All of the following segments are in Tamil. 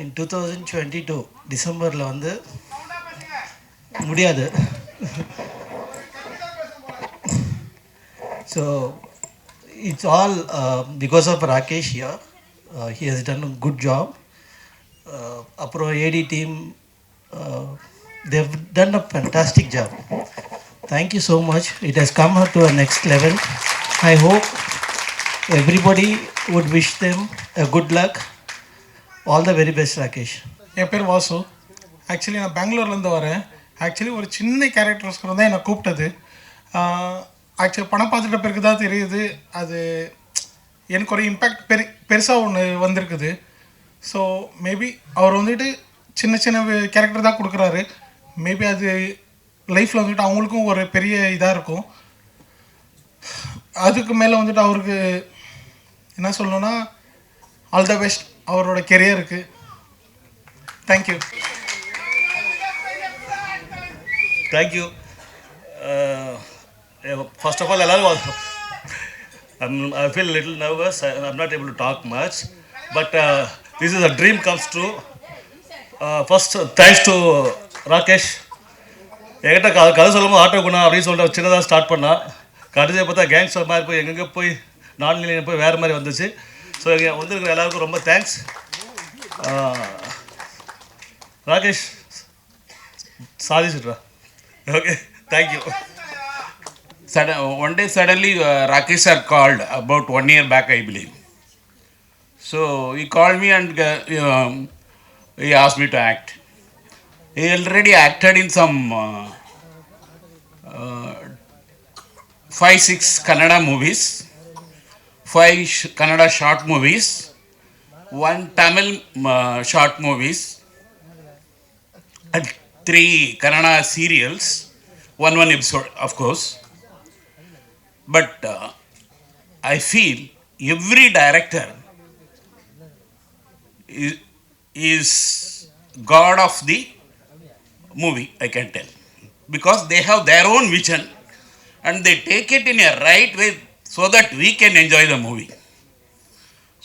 in 2022 டிசம்பரில் வந்து முடியாது. So it's all because of Rakesh here. He has done a good job. அப்புறம் ஏடி team, they've done a fantastic job. Thank you so much. It has come to a next level. I hope everybody would wish them a good luck. All the very best, Rakesh. என் பேர் வாசு. ஆக்சுவலி நான் பெங்களூர்லேருந்து வரேன். ஆக்சுவலி ஒரு சின்ன கேரக்டர்ஸ்க்கு தான் என்னை கூப்பிட்டது. ஆக்சுவலி படம் பார்த்துட்ட பிறகு தான் தெரியுது அது எனக்கு ஒரு இம்பேக்ட் பெருசாக ஒன்று வந்திருக்குது. ஸோ மேபி அவர் வந்துட்டு சின்ன சின்ன கேரக்டர் தான் கொடுக்குறாரு. மேபி அது லைஃப்பில் வந்துட்டு அவங்களுக்கும் ஒரு பெரிய இதாக இருக்கும். அதுக்கு மேலே வந்துட்டு அவருக்கு என்ன சொல்லணும்னா ஆல் த பெஸ்ட் அவரோட கெரியருக்கு. Thank you. Thank you. First of all, I feel a little nervous. I'm not able to talk much, but this is a dream comes true. First, thanks to Rakesh. என்கிட்ட கதை சொல்லும்போது ஆட்டோ குணா அப்படின்னு சொல்லிட்டு சின்னதாக ஸ்டார்ட் பண்ணால் கடைசியை பார்த்தா கேங்ஸ்டர் மாதிரி போய் எங்கெங்கே போய் நான்நிலையில் போய் வேறு மாதிரி வந்துச்சு. ஸோ இங்கே வந்துருக்கிற எல்லாருக்கும் ரொம்ப தேங்க்ஸ். ராகேஷ் சாதிச்சுட்றா. Okay, thank you. One day suddenly Rakesh sir called about 1 year back, I believe. So he called me and he asked me to act. He already acted in some 5-6 Kannada movies, 5 Kannada short movies, 1 Tamil short movies, and 3 Kannada serials, one episode, of course. But I feel every director is god of the movie, I can tell, because they have their own vision and they take it in a right way so that we can enjoy the movie.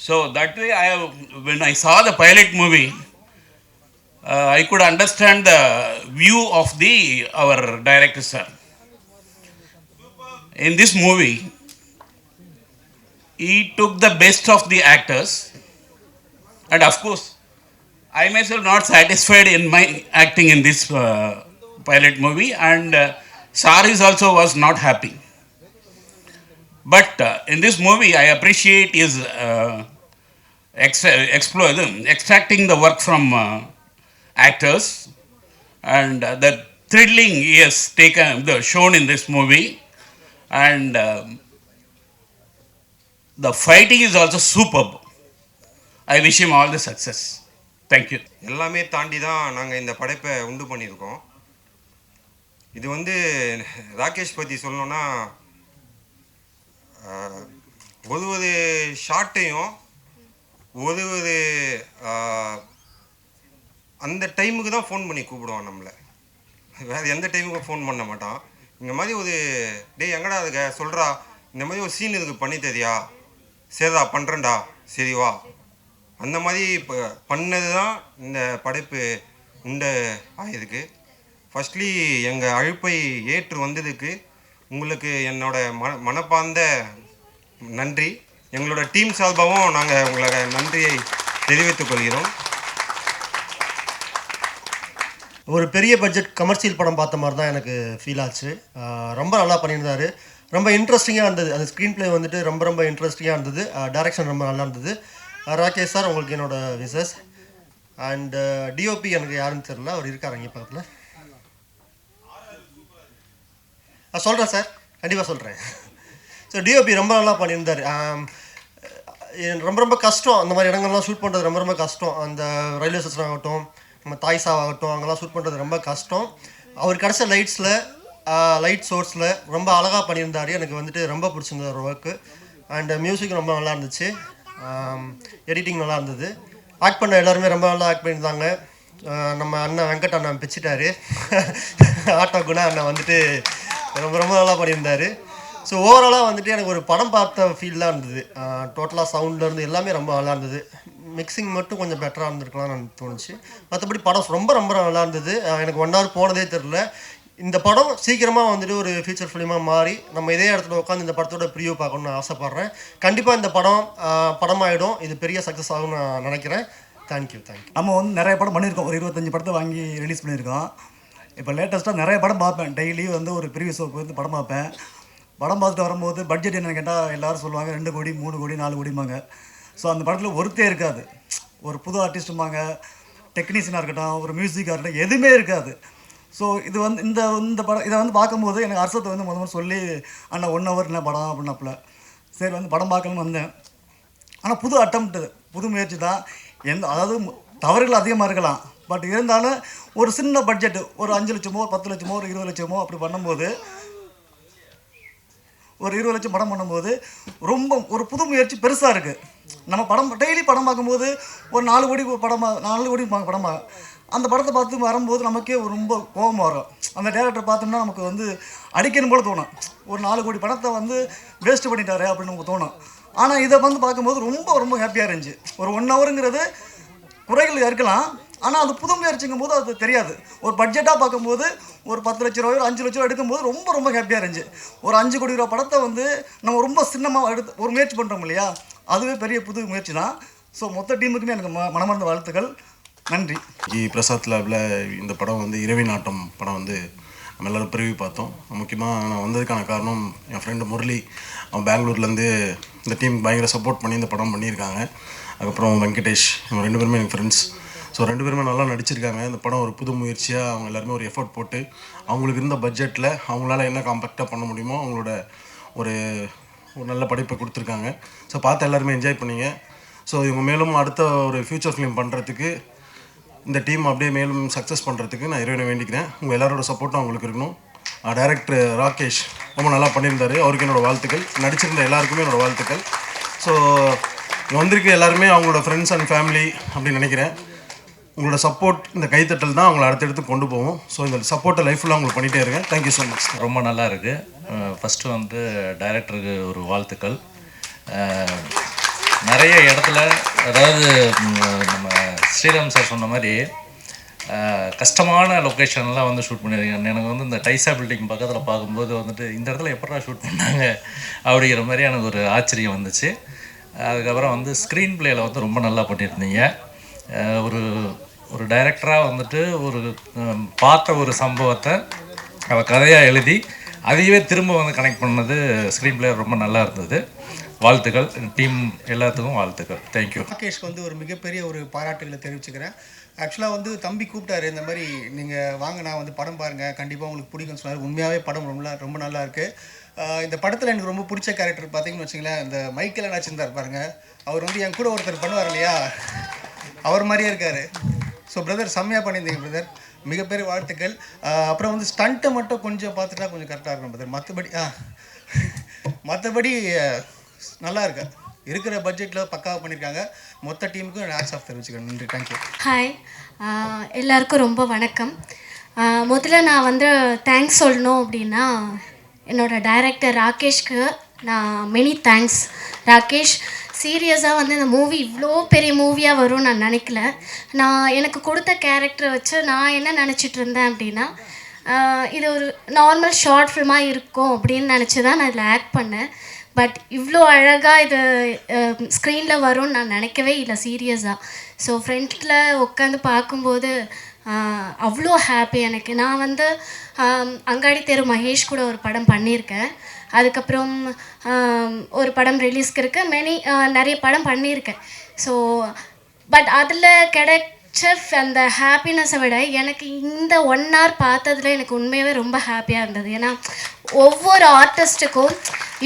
So that way when I saw the pilot movie, I could understand the view of our director sir. In this movie, he took the best of the actors, and of course, I myself not satisfied in my acting in this pilot movie, and Saris also was not happy. But in this movie, I appreciate his extracting the work from actors, and the thrilling he has shown in this movie. And the fighting is also superb. I wish him all the success. Thank you. எல்லாமே தாண்டி தான் நாங்கள் இந்த படைப்பை உண்டு பண்ணியிருக்கோம். இது வந்து ராகேஷ் பற்றி சொல்லணுன்னா ஒரு ஷார்ட்டையும் ஒரு அந்த டைமுக்கு தான் ஃபோன் பண்ணி கூப்பிடுவான் நம்மளை. வேறு எந்த டைமுக்கும் ஃபோன் பண்ண மாட்டான். இந்த மாதிரி ஒரு எங்கடா அதுக்கு சொல்கிறா, இந்த மாதிரி ஒரு சீன் இதுக்கு பண்ணி தெரியா, சரிடா பண்ணுறேன்டா, சரி வா, அந்த மாதிரி இப்போ பண்ணது தான் இந்த படைப்பு உண்டு ஆகிருக்கு. ஃபஸ்ட்லி எங்கள் அழைப்பை ஏற்று வந்ததுக்கு உங்களுக்கு என்னோட மனப்பார்ந்த நன்றி. எங்களோட டீம் சார்பாகவும் நாங்கள் உங்களோட நன்றியை தெரிவித்துக் கொள்கிறோம். ஒரு பெரிய பட்ஜெட் கமர்ஷியல் படம் பார்த்த மாதிரி தான் எனக்கு ஃபீல் ஆச்சு. ரொம்ப நல்லா பண்ணியிருந்தார். ரொம்ப இன்ட்ரெஸ்டிங்காக இருந்தது. அந்த ஸ்க்ரீன் ப்ளே வந்துட்டு ரொம்ப இன்ட்ரெஸ்டிங்காக இருந்தது. டைரக்ஷன் ரொம்ப நல்லா இருந்தது. ராகேஷ் சார், உங்களுக்கு என்னோட விசஸ். அண்ட் டிஓபி எனக்கு யாருன்னு தெரியல, அவர் இருக்கார் இங்கே பக்கத்தில். சொல்கிறேன் சார், கண்டிப்பாக சொல்கிறேன். ஸோ டிஓபி ரொம்ப நல்லா பண்ணியிருந்தார். ரொம்ப கஷ்டம் அந்த மாதிரி இடங்கள்லாம் ஷூட் பண்ணுறது, ரொம்ப கஷ்டம். அந்த ரயில்வே ஸ்டேஷன் ஆகட்டும், நம்ம தாய்ஸாகட்டும், அங்கெல்லாம் ஷூட் பண்ணுறது ரொம்ப கஷ்டம். அவர் கிடச்ச லைட் சோர்ஸில் ரொம்ப அழகாக பண்ணியிருந்தார். எனக்கு வந்துட்டு ரொம்ப பிடிச்சிருந்தது ஒரு ஒர்க்கு. அண்ட் மியூசிக் ரொம்ப நல்லா இருந்துச்சு. எடிட்டிங் நல்லா இருந்தது. ஆக்ட் பண்ண எல்லாருமே ரொம்ப நல்லா ஆக்ட் பண்ணியிருந்தாங்க. நம்ம அண்ணன் வெங்கட் அண்ணன் பிச்சுட்டார். ஆட்டோ குணா அண்ணன் வந்துட்டு ரொம்ப நல்லா பண்ணியிருந்தார். ஸோ ஓவராலாக வந்துட்டு எனக்கு ஒரு படம் பார்த்த ஃபீல் தான் இருந்தது. டோட்டலாக சவுண்ட்லேருந்து எல்லாமே ரொம்ப நல்லா இருந்தது. மிக்சிங் மட்டும் கொஞ்சம் பெட்டராக இருந்திருக்கலாம்னு எனக்கு தோணுச்சு. மற்றபடி படம் ரொம்ப ரொம்ப நல்லா இருந்தது. எனக்கு 1 hour போனதே தெரில. இந்த படம் சீக்கிரமாக வந்துட்டு ஒரு ஃபீச்சர் ஃபிலிமாக மாறி நம்ம இதே இடத்துல உட்காந்து இந்த படத்தோட ப்ரிவியூ பார்க்கணும்னு நான் ஆசைப்பட்றேன். கண்டிப்பாக இந்த படமாயிடும். இது பெரிய சக்ஸஸ் ஆகும்னு நான் நினைக்கிறேன். தேங்க்யூ. நம்ம வந்து நிறைய படம் பண்ணியிருக்கோம். ஒரு 25 படத்தை வாங்கி ரிலீஸ் பண்ணியிருக்கோம். இப்போ லேட்டஸ்ட்டாக நிறைய படம் பார்ப்பேன். டெய்லி வந்து ஒரு ப்ரிவியூ ஷோக்கு வந்து படம் பார்ப்பேன். படம் பார்த்துட்டு வரும்போது பட்ஜெட் என்னென்னு கேட்டால் எல்லோரும் சொல்லுவாங்க 2 கோடி 3 கோடி 4 கோடிம்பாங்க. ஸோ அந்த படத்தில் ஒருத்தே இருக்காது. ஒரு புது ஆர்டிஸ்ட்டுமாங்க, டெக்னீஷியனாக இருக்கட்டும், ஒரு மியூசிக்காக இருக்கட்டும், எதுவுமே இருக்காது. ஸோ இது வந்து இந்த படம் இதை வந்து பார்க்கும்போது எனக்கு அர்த்தத்தை வந்து முதல்ல சொல்லி அண்ணா 1 hour என்ன படம் அப்படின்னாப்புல சரி வந்து படம் பார்க்கணும்னு வந்தேன். ஆனால் புது அட்டம்ப்ட்டு, புது முயற்சி தான். அதாவது தவறுகள் அதிகமாக இருக்கலாம், பட் இருந்தாலும் ஒரு சின்ன பட்ஜெட்டு, ஒரு 5 லட்சமோ 10 லட்சமோ ஒரு 20 லட்சமோ அப்படி பண்ணும்போது, ஒரு 20 லட்சம் படம் பண்ணும்போது ரொம்ப ஒரு புது முயற்சி பெருசாக இருக்குது. நம்ம படம் டெய்லி படம் பார்க்கும்போது ஒரு 4 கோடி படமாக 4 கோடி படமாக அந்த படத்தை பார்த்து வரும்போது நமக்கே ரொம்ப கோபம் வரும். அந்த டேரக்டர் பார்த்தோம்னா நமக்கு வந்து அடிக்கணும் போல தோணும். ஒரு 4 கோடி படத்தை வந்து வேஸ்ட் பண்ணிட்டாரு அப்படின்னு நமக்கு தோணும். ஆனால் இதை வந்து பார்க்கும்போது ரொம்ப ரொம்ப ஹாப்பியாக இருந்துச்சு. ஒரு 1 hourங்கிறது குறைகள் இருக்கலாம், ஆனால் அது புது முயற்சிங்கும் போது அது தெரியாது. ஒரு பட்ஜெட்டாக பார்க்கும்போது ஒரு 10 லட்ச ரூபாயோ 5 லட்ச ரூபா எடுக்கும்போது ரொம்ப ரொம்ப ஹாப்பியாக இருந்துச்சு. ஒரு 5 கோடி ரூபா படத்தை வந்து நம்ம ரொம்ப சின்னமாக எடுத்து ஒரு முயற்சி பண்ணுறோம் இல்லையா, அதுவே பெரிய புது முயற்சி தான். ஸோ மொத்த டீமுக்குமே எனக்கு மனமார்ந்த வாழ்த்துக்கள். நன்றி. பிரசாத் லேபில் இந்த படம் வந்து இரவின் ஆட்டம் படம் வந்து நம்ம எல்லோரும் ப்ரிவியூ பார்த்தோம். முக்கியமாக நான் வந்ததுக்கான காரணம் என் ஃப்ரெண்டு முரளி, அவன் பெங்களூர்லேருந்து இந்த டீம் பயங்கர சப்போர்ட் பண்ணி இந்த படம் பண்ணியிருக்காங்க. அதுக்கப்புறம் வெங்கடேஷ், இவங்க 2 பேருமே எனக்கு ஃப்ரெண்ட்ஸ். ஸோ 2 பேருமே நல்லா நடிச்சிருக்காங்க. இந்த படம் ஒரு புது முயற்சியாக அவங்க எல்லாருமே ஒரு எஃபர்ட் போட்டு அவங்களுக்கு இருந்த பட்ஜெட்டில் அவங்களால என்ன காம்பேக்டாக பண்ண முடியுமோ அவங்களோட ஒரு நல்ல படைப்பை கொடுத்துருக்காங்க. ஸோ பார்த்து எல்லாருமே என்ஜாய் பண்ணிங்க. ஸோ இவங்க மேலும் அடுத்த ஒரு ஃப்யூச்சர் ஃபிலிம் பண்ணுறதுக்கு, இந்த டீம் அப்படியே மேலும் சக்ஸஸ் பண்ணுறதுக்கு நான் இறைவனை வேண்டிக்கிறேன். உங்கள் எல்லாரோட சப்போர்ட்டும் அவங்களுக்கு இருக்கணும். டைரக்டர் ராகேஷ் ரொம்ப நல்லா பண்ணியிருந்தார், அவருக்கு என்னோடய வாழ்த்துக்கள். நடிச்சிருந்த எல்லாருக்குமே என்னோடய வாழ்த்துக்கள். ஸோ வந்திருக்க எல்லாருமே அவங்களோட ஃப்ரெண்ட்ஸ் அண்ட் ஃபேமிலி அப்படின்னு நினைக்கிறேன். உங்களோட சப்போர்ட், இந்த கைத்தட்டல் தான் அவங்கள அடுத்தடுத்து கொண்டு போவோம். ஸோ இந்த சப்போர்ட்டை லைஃப்லாம் உங்களுக்கு பண்ணிகிட்டே இருக்கேன். Thank you so much. ரொம்ப நல்லா இருக்குது. ஃபஸ்ட்டு வந்து டைரக்டருக்கு ஒரு வாழ்த்துக்கள். நிறைய இடத்துல, அதாவது நம்ம ஸ்ரீராம் சார் சொன்ன மாதிரி கஷ்டமான லொக்கேஷன்லாம் வந்து ஷூட் பண்ணியிருக்கேன். எனக்கு வந்து இந்த டைசா பில்டிங் பக்கத்தில் பார்க்கும்போது வந்துட்டு இந்த இடத்துல எப்படா ஷூட் பண்ணாங்க அப்படிங்கிற மாதிரி எனக்கு ஒரு ஆச்சரியம் வந்துச்சு. அதுக்கப்புறம் வந்து ஸ்க்ரீன் பிளேயில் வந்து ரொம்ப நல்லா பண்ணியிருந்தீங்க. ஒரு டைரக்டராக வந்துட்டு ஒரு பார்த்த ஒரு சம்பவத்தை அவள் கதையாக எழுதி அதையே திரும்ப வந்து கனெக்ட் பண்ணது ஸ்க்ரீன் பிளே ரொம்ப நல்லா இருந்தது. வாழ்த்துக்கள். டீம் எல்லாத்துக்கும் வாழ்த்துக்கள். தேங்க்யூ. ராகேஷ்க்கு வந்து ஒரு மிகப்பெரிய ஒரு பாராட்டுகளை தெரிவிச்சுக்கிறேன். ஆக்சுவலாக வந்து தம்பி கூப்பிட்டாரு, இந்த மாதிரி நீங்கள் வாங்க, நான் வந்து படம் பாருங்கள், கண்டிப்பாக உங்களுக்கு பிடிக்கும்னு சொன்னார். உண்மையாகவே படம் ரொம்ப நல்லா இருக்குது. இந்த படத்தில் எனக்கு ரொம்ப பிடிச்ச கேரக்டர் பார்த்தீங்கன்னு வச்சிங்களேன், இந்த மைக்கேல் நடிச்சிருந்தார் பாருங்கள். அவர் வந்து என் கூட ஒருத்தர் பண்ணுவார் இல்லையா, அவர் மாதிரியே இருக்கார். ஸோ பிரதர் செம்மையாக பண்ணியிருந்தீங்க பிரதர், மிகப்பெரிய வாழ்த்துக்கள். அப்புறம் வந்து ஸ்டண்ட்டை மட்டும் கொஞ்சம் பார்த்துட்டா கொஞ்சம் கரெக்டாக இருக்கும் பிரதர். மற்றபடி நல்லா இருக்கு. இருக்கிற பட்ஜெட்டில் பக்காவாக பண்ணியிருக்காங்க. மொத்த டீமுக்கும் ஹேட்ஸ் ஆஃப் தெரிவிச்சுக்கிறேன். நன்றி. தேங்க்யூ. ஹாய், எல்லாருக்கும் ரொம்ப வணக்கம். முதல்ல நான் வந்து தேங்க்ஸ் சொல்லணும் அப்படின்னா என்னோடய டைரக்டர் ராகேஷ்க்கு நான் மெனி தேங்க்ஸ். ராகேஷ், சீரியஸாக வந்து இந்த மூவி இவ்வளோ பெரிய மூவியாக வரும்னு நான் நினைக்கல. எனக்கு கொடுத்த கேரக்டரை வச்சு நான் என்ன நினச்சிட்டு இருந்தேன் அப்படின்னா, இது ஒரு நார்மல் ஷார்ட் ஃபில்மாக இருக்கும் அப்படின்னு நினச்சி தான் நான் இதில் ஆக்ட் பண்ணேன். பட் இவ்வளோ அழகாக இது ஸ்க்ரீனில் வரும்னு நான் நினைக்கவே இல்லை சீரியஸாக. ஸோ ஃப்ரெண்டில் உட்காந்து பார்க்கும்போது அவ்வளோ ஹாப்பி எனக்கு. நான் வந்து அங்காடி தெரு மகேஷ் கூட ஒரு படம் பண்ணியிருக்கேன். அதுக்கப்புறம் ஒரு படம் ரிலீஸ்க்கு இருக்குது. நிறைய படம் பண்ணியிருக்கேன். ஸோ பட் அதில் கிடைச்ச அந்த ஹாப்பினஸை விட எனக்கு இந்த 1 hour பார்த்ததில் எனக்கு உண்மையாகவே ரொம்ப ஹாப்பியாக இருந்தது. ஏன்னா ஒவ்வொரு ஆர்டிஸ்ட்டுக்கும்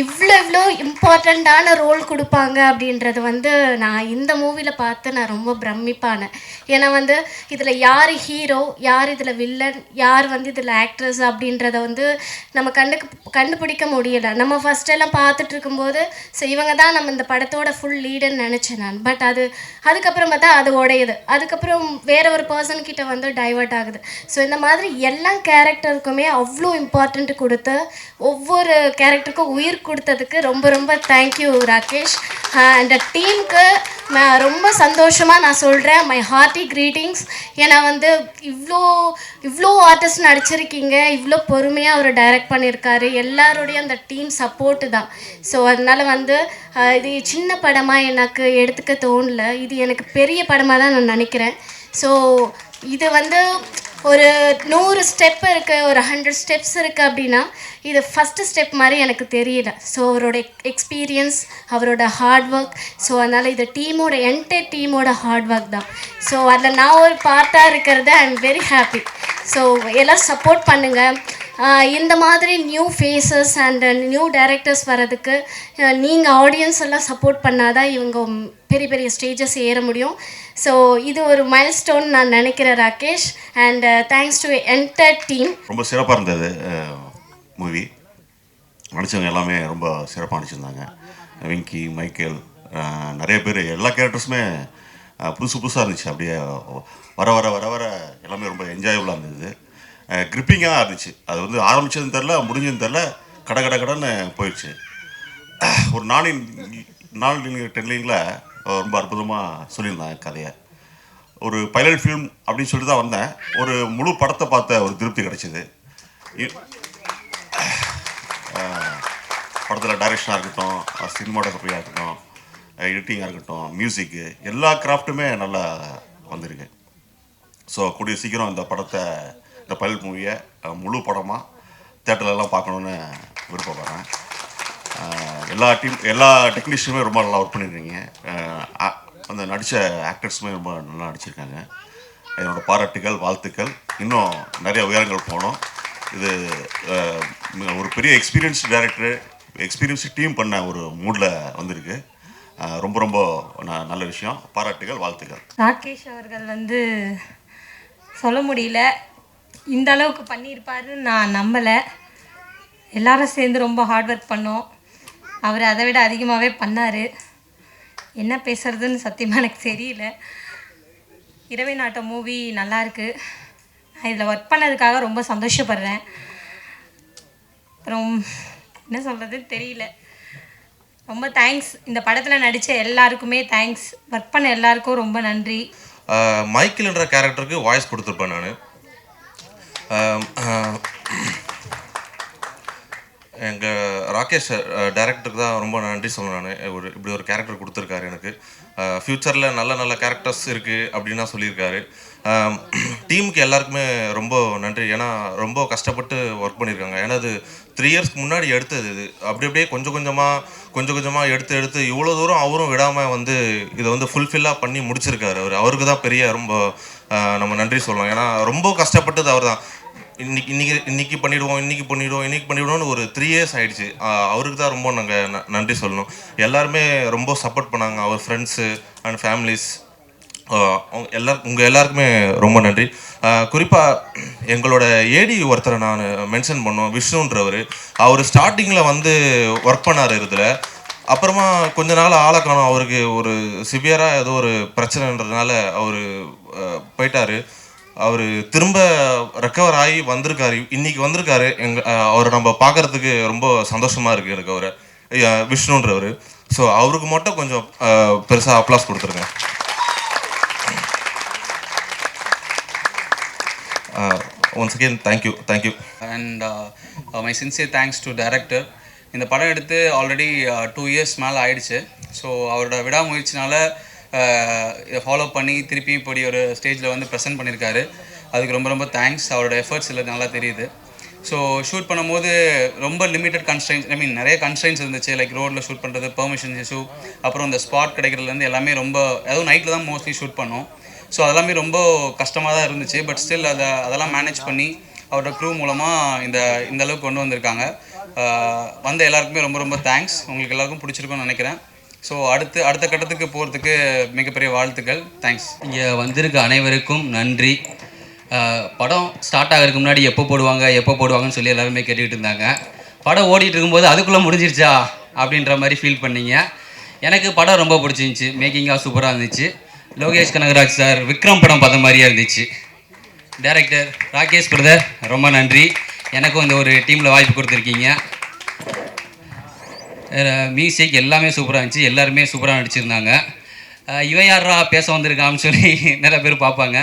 இவ்வளோ இம்பார்ட்டண்ட்டான ரோல் கொடுப்பாங்க அப்படின்றது வந்து நான் இந்த மூவியில் பார்த்து நான் ரொம்ப பிரமிப்பானேன். ஏன்னா வந்து இதில் யார் ஹீரோ, யார் இதில் வில்லன், யார் வந்து இதில் ஆக்ட்ரஸ் அப்படின்றத வந்து நம்ம கண்டுபிடிக்க முடியலை. நம்ம ஃபஸ்ட்டெல்லாம் பார்த்துட்டு இருக்கும்போது ஸோ இவங்க தான் நம்ம இந்த படத்தோட ஃபுல் லீடுன்னு நினச்சேன் நான். பட் அதுக்கப்புறம் பார்த்தா அது உடையுது. அதுக்கப்புறம் வேற ஒரு பர்சன்கிட்ட வந்து டைவர்ட் ஆகுது. ஸோ இந்த மாதிரி எல்லா கேரக்டருக்குமே அவ்வளோ இம்பார்ட்டண்ட் கொடுத்து ஒவ்வொரு கேரக்டருக்கும் உயிர் கொடுத்ததுக்கு ரொம்ப ரொம்ப தேங்க்யூ ராகேஷ். அந்த டீமுக்கு ரொம்ப சந்தோஷமாக நான் சொல்கிறேன், மை ஹார்ட்டி க்ரீட்டிங்ஸ். ஏன்னா வந்து இவ்வளோ ஆர்டிஸ்ட் நடிச்சிருக்கீங்க, இவ்வளோ பொறுமையாக அவர் டைரக்ட் பண்ணியிருக்காரு, எல்லாருடைய அந்த டீம் சப்போர்ட்டு தான். ஸோ அதனால் வந்து இது சின்ன படமாக எனக்கு எடுத்துக்க தோணல, இது எனக்கு பெரிய படமாக தான் நான் நினைக்கிறேன். ஸோ இது வந்து ஒரு 100 ஸ்டெப் இருக்குது, ஒரு 100 ஸ்டெப்ஸ் இருக்குது அப்படின்னா இது ஃபஸ்ட்டு ஸ்டெப் மாதிரி எனக்கு தெரியல. ஸோ அவரோட எக்ஸ்பீரியன்ஸ், அவரோட ஹார்ட் ஒர்க், ஸோ அதனால் இது டீமோட என்டையர் டீமோட ஹார்ட் ஒர்க் தான். ஸோ அதில் நான் ஒரு பார்ட்டாக இருக்கிறது I am very happy. So எல்லாம் சப்போர்ட் பண்ணுங்கள். இந்த மாதிரி new faces and new directors வர்றதுக்கு நீங்கள் ஆடியன்ஸ் எல்லாம் சப்போர்ட் பண்ணாதான் இவங்க பெரிய பெரிய ஸ்டேஜஸ் ஏற முடியும். ஸோ இது ஒரு மைல்ஸ்டோன் நான் நினைக்கிறேன் Rakesh. And thanks to entire team. ரொம்ப சிறப்பாக இருந்தது மூவி. நடித்தவங்க எல்லாமே ரொம்ப சிறப்பாக நடிச்சிருந்தாங்க. விங்கி, மைக்கேல், நிறைய பேர், எல்லா கேரக்டர்ஸுமே புதுசாக இருந்துச்சு. அப்படியே வர வர வர வர எல்லாமே ரொம்ப என்ஜாயபுளாக இருந்தது. கிரிப்பிங்காக இருந்துச்சு. அது வந்து ஆரம்பித்ததுன்னு தெரில, முடிஞ்சதுன்னு தெரில, கடன்னு போயிடுச்சு. ஒரு 10 லைனில் ரொம்ப அற்புதமாக சொல்லியிருந்தாங்க கதையை. ஒரு பைலட் ஃபிலிம் அப்படின்னு சொல்லிட்டு தான் வந்தேன். ஒரு முழு படத்தை பார்த்த ஒரு திருப்தி கிடைச்சிது. படத்தில் டைரக்ஷனாக இருக்கட்டும், சினிமாட்டோகிராஃபியாக இருக்கட்டும், எடிட்டிங்காக இருக்கட்டும், மியூசிக்கு, எல்லா கிராஃப்ட்டுமே நல்லா வந்திருக்கு. ஸோ கூடிய சீக்கிரம் இந்த படத்தை, இந்த பைலட் மூவியை முழு படமாக தேட்டர்லலாம் பார்க்கணுன்னு விருப்பப்படுறேன். எல்லா டெக்னீஷியனுமே ரொம்ப நல்லா ஒர்க் பண்ணியிருக்கீங்க. அந்த நடித்த ஆக்டர்ஸுமே ரொம்ப நல்லா நடிச்சிருக்காங்க. என்னோடய பாராட்டுகள், வாழ்த்துக்கள். இன்னும் நிறைய உயரங்கள் போகணும். இது ஒரு பெரிய எக்ஸ்பீரியன்ஸ்டு டைரக்டர், எக்ஸ்பீரியன்ஸ்டு டீம் பண்ண ஒரு மூடில் வந்திருக்கு. ரொம்ப ரொம்ப நல்ல விஷயம். பாராட்டுகள், வாழ்த்துக்கள். ராகேஷ் அவர்கள் வந்து சொல்ல முடியல, இந்த அளவுக்கு பண்ணியிருப்பாருன்னு நான் நம்பலை. எல்லாரும் சேர்ந்து ரொம்ப ஹார்ட் ஒர்க் பண்ணோம். அவர் அதை விட அதிகமாகவே பண்ணார். என்ன பேசுகிறதுன்னு சத்தியமாக எனக்கு தெரியல. இரவை நாட்டம் மூவி நல்லாயிருக்கு. நான் இதில் ஒர்க் பண்ணதுக்காக ரொம்ப சந்தோஷப்படுறேன். அப்புறம் என்ன சொல்கிறதுன்னு தெரியல. ரொம்ப தேங்க்ஸ். இந்த படத்தில் நடித்த எல்லாருக்குமே தேங்க்ஸ். ஒர்க் பண்ண எல்லாருக்கும் ரொம்ப நன்றி. மைக்கேல்ன்ற கேரக்டருக்கு வாய்ஸ் கொடுத்துருப்பேன் நான். எங்கள் ராகேஷ் டைரக்டருக்கு தான் ரொம்ப நன்றி சொல்லணும். நான் இப்படி ஒரு கேரக்டர் கொடுத்துருக்காரு எனக்கு. ஃப்யூச்சரில் நல்ல கேரக்டர்ஸ் இருக்குது அப்படின்னு தான் சொல்லியிருக்காரு. டீமுக்கு எல்லாருக்குமே ரொம்ப நன்றி. ஏன்னா ரொம்ப கஷ்டப்பட்டு ஒர்க் பண்ணியிருக்காங்க. ஏன்னா அது 3 இயர்ஸ்க்கு முன்னாடி எடுத்தது. இது அப்படியே கொஞ்சம் கொஞ்சமாக எடுத்து இவ்வளோ தூரம் அவரும் விடாமல் வந்து இதை வந்து ஃபுல்ஃபில்லாக பண்ணி முடிச்சிருக்காரு. அவருக்கு தான் பெரிய ரொம்ப நம்ம நன்றி சொல்லலாம். ஏன்னா ரொம்ப கஷ்டப்பட்டது அவர் தான். இன்னைக்கு பண்ணிவிடுவோம்னு ஒரு 3 இயர்ஸ் ஆகிடுச்சு. அவருக்கு தான் ரொம்ப நாங்கள் நன்றி சொல்லணும். எல்லாருமே ரொம்ப சப்போர்ட் பண்ணாங்க. அவர் ஃப்ரெண்ட்ஸு அண்ட் ஃபேமிலிஸ் உங்கள் எல்லாருக்குமே ரொம்ப நன்றி. குறிப்பாக எங்களோட ஏடி ஒருத்தரை நான் மென்ஷன் பண்ணோம், விஷ்ணுன்றவர். அவர் ஸ்டார்டிங்கில் வந்து ஒர்க் பண்ணார் இதில். அப்புறமா கொஞ்ச நாள் ஆளை காணோம். அவருக்கு ஒரு சிவியராக ஏதோ ஒரு பிரச்சனைன்றதுனால அவர் போயிட்டார். அவர் திரும்ப ரெக்கவர் ஆகி வந்திருக்காரு. இன்றைக்கி வந்திருக்காரு. அவரை நம்ம பார்க்குறதுக்கு ரொம்ப சந்தோஷமாக இருக்குது எனக்கு. அவரை விஷ்ணுன்றவர். ஸோ அவருக்கு மட்டும் கொஞ்சம் பெருசாக அப்ளாஸ் கொடுத்துருங்க. Once again thank you. And my sincere thanks to director. இந்த படம் எடுத்து ஆல்ரெடி 2 இயர்ஸ் மேலே ஆயிடுச்சு. ஸோ அவரோட விடாமுயற்சினால இதை ஃபாலோ பண்ணி திருப்பி இப்படி ஒரு ஸ்டேஜில் வந்து ப்ரெசென்ட் பண்ணியிருக்காரு. அதுக்கு ரொம்ப தேங்க்ஸ். அவரோட எஃபர்ட்ஸ் இல்லை நல்லா தெரியுது. ஸோ ஷூட் பண்ணும்போது ரொம்ப லிமிட்டட் கன்ஸ்ட்ரெயின்ஸ், நிறைய கன்ஸ்ட்ரெயின்ஸ் இருந்துச்சு. லைக் ரோட்டில் ஷூட் பண்ணுறது, பெர்மிஷன் இஷ்யூ, அப்புறம் இந்த ஸ்பாட் கிடைக்கிறதுலேருந்து எல்லாமே ரொம்ப, அதுவும் நைட்டில் தான் மோஸ்ட்லி ஷூட் பண்ணோம். ஸோ அதெல்லாமே ரொம்ப கஷ்டமாக தான் இருந்துச்சு. பட் ஸ்டில் அதெல்லாம் மேனேஜ் பண்ணி அவரோட க்ரூ மூலமாக இந்த அளவுக்கு கொண்டு வந்திருக்காங்க. வந்த எல்லாருக்குமே ரொம்ப தேங்க்ஸ். உங்களுக்கு எல்லாருக்கும் பிடிச்சிருக்கும்னு நினைக்கிறேன். ஸோ அடுத்த கட்டத்துக்கு போகிறதுக்கு மிகப்பெரிய வாழ்த்துக்கள். தேங்க்ஸ். இங்கே வந்திருக்க அனைவருக்கும் நன்றி. படம் ஸ்டார்ட் ஆகிறதுக்கு முன்னாடி எப்போ போடுவாங்கன்னு சொல்லி எல்லாருமே கேட்டுக்கிட்டு இருந்தாங்க. படம் ஓடிட்டு இருக்கும்போது அதுக்குள்ளே முடிஞ்சிருச்சா அப்படின்ற மாதிரி ஃபீல் பண்ணிங்க. எனக்கு படம் ரொம்ப பிடிச்சிருந்துச்சி. மேக்கிங்காக சூப்பராக இருந்துச்சு. லோகேஷ் கனகராஜ் சார் விக்ரம் படம் பார்த்த மாதிரியே இருந்துச்சு. டைரக்டர் ராகேஷ் பிரதர் ரொம்ப நன்றி. எனக்கும் இந்த ஒரு டீமில் வாய்ப்பு கொடுத்துருக்கீங்க. மியூசிக் எல்லாமே சூப்பராக இருந்துச்சு, எல்லாருமே சூப்பராக நடிச்சிருந்தாங்க. இவன் யாரா பேச வந்திருக்கான்னு சொல்லி நிறைய பேர் பார்ப்பாங்க.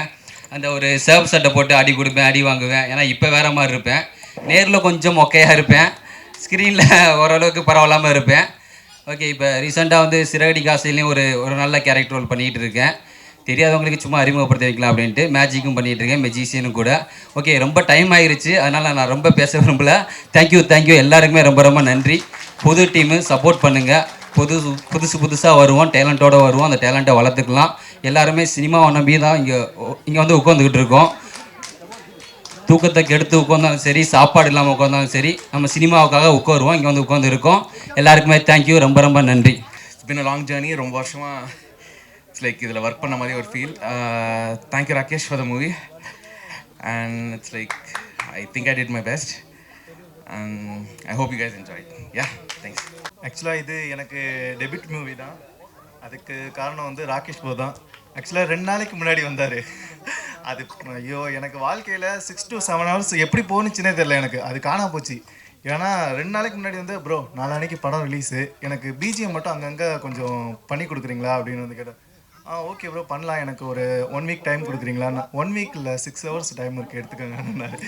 அந்த ஒரு சேவ் சட்டை போட்டு அடி கொடுப்பேன், அடி வாங்குவேன். ஏன்னா இப்போ வேறு மாதிரி இருப்பேன், நேரில் கொஞ்சம் மொக்கையாக இருப்பேன், ஸ்க்ரீனில் ஓரளவுக்கு பரவாயில்லாமல் இருப்பேன். ஓகே, இப்போ ரீசெண்டாக வந்து சிறகடி காசையிலையும் ஒரு நல்ல கேரக்டர் ரோல் பண்ணிகிட்டு இருக்கேன். தெரியாதவங்களுக்கு சும்மா அறிமுகப்படுத்தி வைக்கலாம் அப்படின்ட்டு மேஜிக்கும் பண்ணிகிட்டு இருக்கேன், மெஜிஷியனும் கூட. ஓகே, ரொம்ப டைம் ஆகிருச்சு, அதனால் நான் ரொம்ப பேச விரும்பல. தேங்க்யூ எல்லாருக்குமே ரொம்ப ரொம்ப நன்றி. புது டீமு சப்போர்ட் பண்ணுங்கள். புதுசாக வருவோம், டேலண்ட்டோடு வருவோம், அந்த டேலண்ட்டை வளர்த்துக்கலாம். எல்லாருமே சினிமாவை நம்பி தான் இங்கே வந்து உட்காந்துக்கிட்டு இருக்கோம். தூக்கத்தை கெடுத்து உட்காந்தாலும் சரி, சாப்பாடு இல்லாமல் உட்காந்தாலும் சரி, நம்ம சினிமாவுக்காக உட்காருவோம், இங்கே வந்து உட்காந்து இருக்கோம். எல்லாருக்குமே தேங்க்யூ, ரொம்ப ரொம்ப நன்றி. It's been a long journey. ரொம்ப வருஷமாக இட்ஸ் லைக் இதில் ஒர்க் பண்ண மாதிரி ஒரு feel. Thank you Rakesh for the movie and it's like I think I did my best and I hope you guys enjoy. Yeah, thanks. ஆக்சுவலாக இது எனக்கு டெபியூட் மூவி தான். அதுக்கு காரணம் வந்து ராகேஷ் ப்ரோ தான். ஆக்சுவலாக 2 நாளைக்கு முன்னாடி வந்தார். அது ஐயோ, எனக்கு வாழ்க்கையில் 6 to 7 hours எப்படி போணுச்சுன்னே தெரில. எனக்கு அது காணாம போச்சு. ஏன்னா 2 நாளைக்கு முன்னாடி வந்து ப்ரோ நாளான்னைக்கு படம் ரிலீஸு, எனக்கு பிஜிஎம் மட்டும் அங்கங்கே கொஞ்சம் பண்ணி கொடுக்குறீங்களா அப்படின்னு வந்து கேட்டேன். ஓகே ப்ரோ பண்ணலாம், எனக்கு ஒரு 1 week டைம் கொடுக்குறீங்களான்னு. 1 week இல்லை, 6 hours டைம் இருக்குது, எடுத்துக்கோங்கன்னாரு.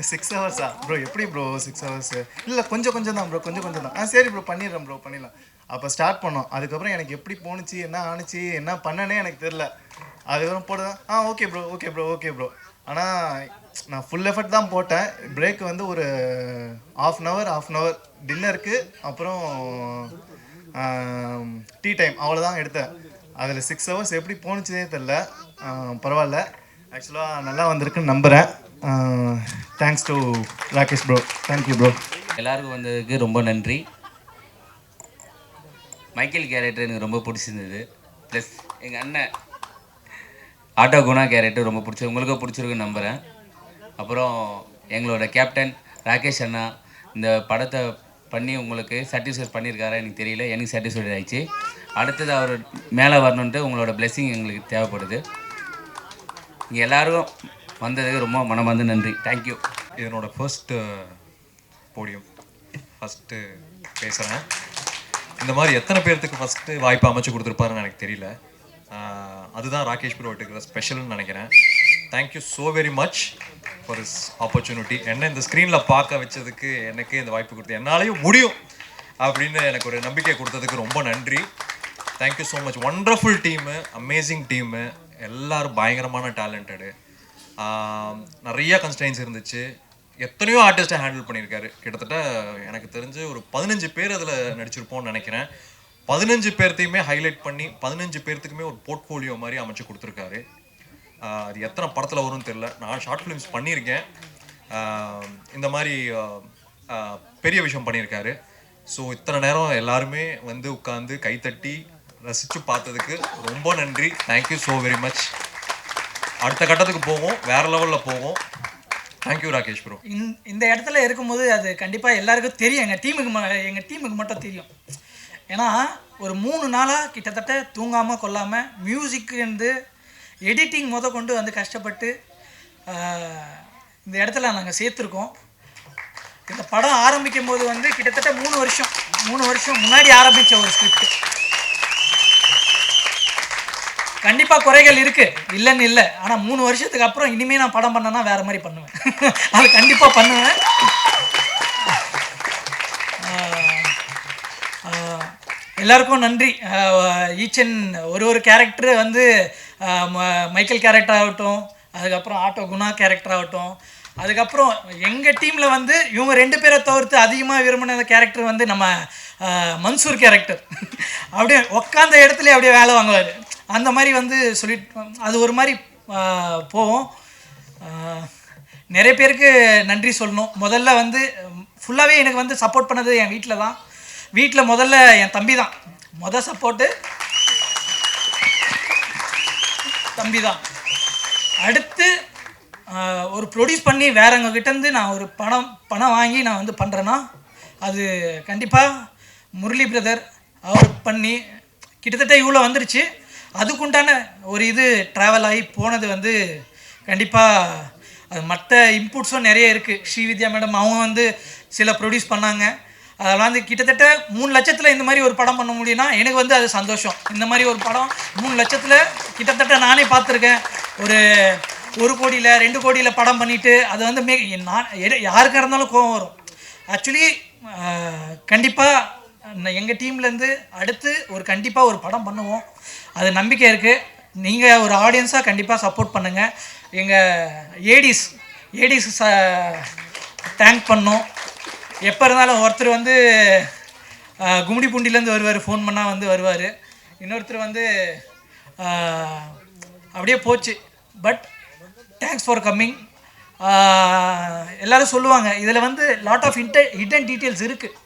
6 hours ப்ரோ? எப்படி ப்ரோ 6 hours? இல்லை கொஞ்சம் தான் ப்ரோ, கொஞ்சம் தான். சரி ப்ரோ பண்ணிடுறேன் ப்ரோ, பண்ணிடலாம். அப்போ ஸ்டார்ட் பண்ணோம். அதுக்கப்புறம் எனக்கு எப்படி போணுச்சு, என்ன ஆணுச்சு, என்ன பண்ணனே எனக்கு தெரில. அதுக்கப்புறம் போட்டுதான் ஓகே ப்ரோ. ஆனால் நான் ஃபுல் எஃபர்ட் தான் போட்டேன். பிரேக் வந்து ஒரு half an hour டின்னருக்கு, அப்புறம் டீ டைம், அவ்வளோதான் எடுத்தேன். அதில் 6 hours எப்படி போணுச்சுனே தெரில. பரவாயில்ல, ஆக்சுவலாக நல்லா வந்திருக்குன்னு நம்புகிறேன். Thanks to Rakesh bro. Thank you bro. எல்லாருக்கும் வந்ததுக்கு ரொம்ப நன்றி. மைக்கேல் கேரக்டர் எனக்கு ரொம்ப பிடிச்சிருந்தது. ப்ளஸ் எங்கள் அண்ணன் ஆட்டோ குணா கேரக்டர் ரொம்ப பிடிச்சது, உங்களுக்கும் பிடிச்சிருக்குன்னு நம்புகிறேன். அப்புறம் எங்களோட கேப்டன் ராகேஷ் அண்ணா இந்த படத்தை பண்ணி உங்களுக்கு சாட்டிஸ்ஃபை பண்ணியிருக்காரா எனக்கு தெரியல, எனக்கு சாட்டிஸ்ஃபைட் ஆகிடுச்சு. அடுத்தது அவர் மேலே வரணுன்ட்டு உங்களோட பிளெஸ்ஸிங் எங்களுக்கு தேவைப்படுது. இங்கே எல்லோரும் வந்ததுக்கு ரொம்ப மனமார்ந்த நன்றி. தேங்க்யூ. இதனோட போடியம் ஃபஸ்ட்டு பேசுகிறேன். இந்த மாதிரி எத்தனை பேர்த்துக்கு ஃபஸ்ட்டு வாய்ப்பு அமைச்சு கொடுத்துருப்பாருன்னு எனக்கு தெரியல. அதுதான் ராகேஷ் ப்ரோ எடுக்கிற ஸ்பெஷல்னு நினைக்கிறேன். Thank you so very much for this opportunity. என்ன இந்த ஸ்க்ரீனில் பார்க்க வச்சதுக்கு, எனக்கு இந்த வாய்ப்பு கொடுத்து என்னாலையும் முடியும் அப்படின்னு எனக்கு ஒரு நம்பிக்கை கொடுத்ததுக்கு ரொம்ப நன்றி. Thank you so much. Wonderful team, amazing team, எல்லோரும் பயங்கரமான டேலண்டடு. நிறைய கன்ஸ்ட்ரெயின்ஸ் இருந்துச்சு. எத்தனையோ ஆர்டிஸ்ட்டை ஹேண்டில் பண்ணியிருக்காரு. கிட்டத்தட்ட எனக்கு தெரிஞ்சு ஒரு 15 பேர் அதில் நடிச்சிருப்போம்னு நினைக்கிறேன். 15 பேர்த்தையுமே ஹைலைட் பண்ணி 15 பேர்த்துக்குமே ஒரு போர்ட்ஃபோலியோ மாதிரி அமைச்சு கொடுத்துருக்காரு. அது எத்தனை படத்தில் வரும்னு தெரில. நான் ஷார்ட் ஃபிலிம்ஸ் பண்ணியிருக்கேன். இந்த மாதிரி பெரிய விஷயம் பண்ணியிருக்காரு. ஸோ இத்தனை நேரம் எல்லாருமே வந்து உட்காந்து கைத்தட்டி ரசித்து பார்த்ததுக்கு ரொம்ப நன்றி. Thank you so very much. அடுத்த கட்டத்துக்கு போவோம், வேறு லெவலில் போவோம். Thank you Rakesh bro. இந்த இடத்துல இருக்கும்போது அது கண்டிப்பாக எல்லாருக்கும் தெரியும். எங்கள் டீமுக்கு மட்டும் தெரியும். ஏன்னா ஒரு 3 நாளாக கிட்டத்தட்ட தூங்காமல் கொள்ளாமல் மியூசிக்லேருந்து எடிட்டிங் கொண்டு வந்து கஷ்டப்பட்டு இந்த இடத்துல நாங்கள் சேர்த்துருக்கோம். இந்த படம் ஆரம்பிக்கும் போது வந்து கிட்டத்தட்ட 3 வருஷம் முன்னாடி ஆரம்பித்த ஒரு ஸ்கிரிப்ட். கண்டிப்பாக குறைகள் இருக்குது, இல்லைன்னு இல்லை. ஆனால் 3 வருஷத்துக்கு அப்புறம் இனிமேல் நான் படம் பண்ணேன்னா வேறு மாதிரி பண்ணுவேன். அது கண்டிப்பாக பண்ணுவேன். எல்லாருக்கும் நன்றி. ஈச் அண்ட் ஒரு கேரக்டர் வந்து மைக்கேல் கேரக்டர் ஆகட்டும், அதுக்கப்புறம் ஆட்டோ குணா கேரக்டர் ஆகட்டும், அதுக்கப்புறம் எங்கள் டீமில் வந்து இவங்க 2 பேரை தவிர்த்து அதிகமாக விரும்பின கேரக்டர் வந்து நம்ம மன்சூர் கேரக்டர். அப்படியே உட்காந்த இடத்துல அப்படியே வேலை வாங்குவார். அந்த மாதிரி வந்து சொல்லிட்டு அது ஒரு மாதிரி போவோம். நிறைய பேருக்கு நன்றி சொல்லணும். முதல்ல வந்து ஃபுல்லாகவே எனக்கு வந்து சப்போர்ட் பண்ணது என் வீட்டில் தான். வீட்டில் முதல்ல என் தம்பி தான் சப்போர்ட்டு, தம்பி தான். அடுத்து ஒரு ப்ரொடியூஸ் பண்ணி வேறவங்ககிட்டேருந்து நான் ஒரு பணம் வாங்கி நான் வந்து பண்ணுறேன்னா அது கண்டிப்பாக முரளி பிரதர். அவர் பண்ணி கிட்டத்தட்ட இவ்வளோ வந்துருச்சு. அதுக்குண்டான ஒரு இது ட்ராவல் ஆகி போனது வந்து கண்டிப்பாக அது மற்ற இன்புட்ஸும் நிறைய இருக்குது. ஸ்ரீவித்யா மேடம் அவங்க வந்து சில ப்ரொடியூஸ் பண்ணாங்க. அதெல்லாம் வந்து கிட்டத்தட்ட 3 லட்சத்தில் இந்த மாதிரி ஒரு படம் பண்ண முடியும்னா எனக்கு வந்து அது சந்தோஷம். இந்த மாதிரி ஒரு படம் 3 லட்சத்தில் கிட்டத்தட்ட நானே பார்த்துருக்கேன். ஒரு 1 கோடியில் 2 கோடியில் படம் பண்ணிவிட்டு அது வந்து யாருக்காக இருந்தாலும் கோவம் வரும். ஆக்சுவலி கண்டிப்பாக எங்கள் டீம்லேருந்து அடுத்து கண்டிப்பாக ஒரு படம் பண்ணுவோம். அது நம்பிக்கை இருக்குது. நீங்கள் ஒரு ஆடியன்ஸாக கண்டிப்பாக சப்போர்ட் பண்ணுங்கள். எங்கள் ஏடிஸ் தேங்க் பண்ணோம். எப்போ இருந்தாலும் ஒருத்தர் வந்து கும்மிடிப்பூண்டிலேருந்து வருவார், ஃபோன் பண்ணால் வந்து வருவார். இன்னொருத்தர் வந்து அப்படியே போச்சு. But thanks for coming. எல்லோரும் சொல்லுவாங்க இதில் வந்து லாட் ஆஃப் ஹிடன் டீட்டெயில்ஸ் இருக்குது.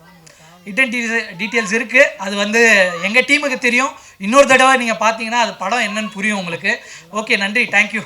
அது வந்து எங்கள் டீமுக்கு தெரியும். இன்னொரு தடவை நீங்கள் பார்த்தீங்கன்னா அது படம் என்னன்னு புரியும் உங்களுக்கு. ஓகே, நன்றி, தேங்க்யூ.